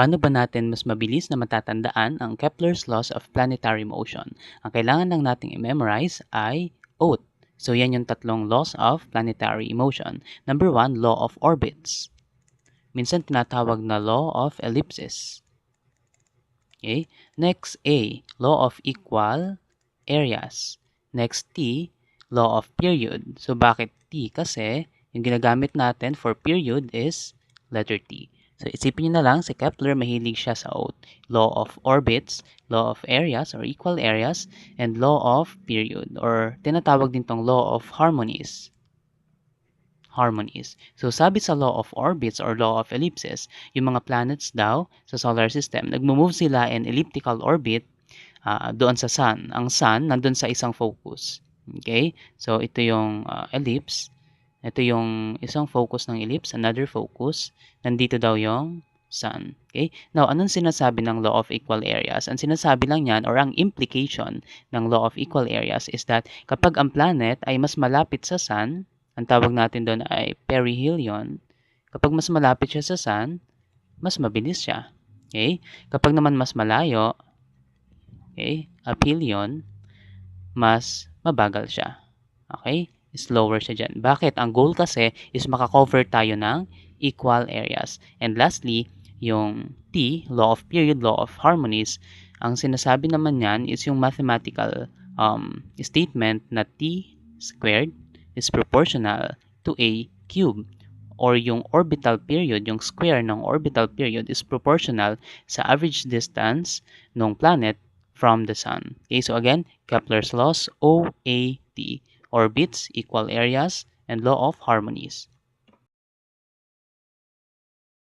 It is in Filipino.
Paano ba natin mas mabilis na matatandaan ang Kepler's laws of planetary motion? Ang kailangan lang nating i-memorize ay oath. So yan yung tatlong laws of planetary motion. Number 1, law of orbits. Minsan tinatawag na law of ellipses. Okay? Next A, law of equal areas. Next T, law of period. So bakit T? Kasi yung ginagamit natin for period is letter T. So isipin nyo na lang, si Kepler mahilig siya sa oath. Law of orbits, law of areas or equal areas, and law of period or tinatawag din tong law of harmonies. So sabi sa law of orbits or law of ellipses, yung mga planets daw sa solar system, nagmo-move sila in elliptical orbit doon sa sun. Ang sun nandun sa isang focus. Okay? So ito yung ellipse. Ito yung isang focus ng ellipse, another focus. Nandito daw yung sun. Okay? Now, anong sinasabi ng law of equal areas? Ang sinasabi lang yan or ang implication ng law of equal areas is that kapag ang planet ay mas malapit sa sun, ang tawag natin doon ay perihelion. Kapag mas malapit siya sa sun, mas mabilis siya. Okay? Kapag naman mas malayo, okay, aphelion, mas mabagal siya. Okay? Slower siya dyan. Bakit? Ang goal kasi is makakover tayo ng equal areas. And lastly, yung T, law of period, law of harmonies, ang sinasabi naman yan is yung mathematical statement na T squared is proportional to A cube. Or yung orbital period, yung square ng orbital period is proportional sa average distance ng planet from the sun. Okay, so again, Kepler's laws, OAT. Orbits, equal areas, and law of harmonies.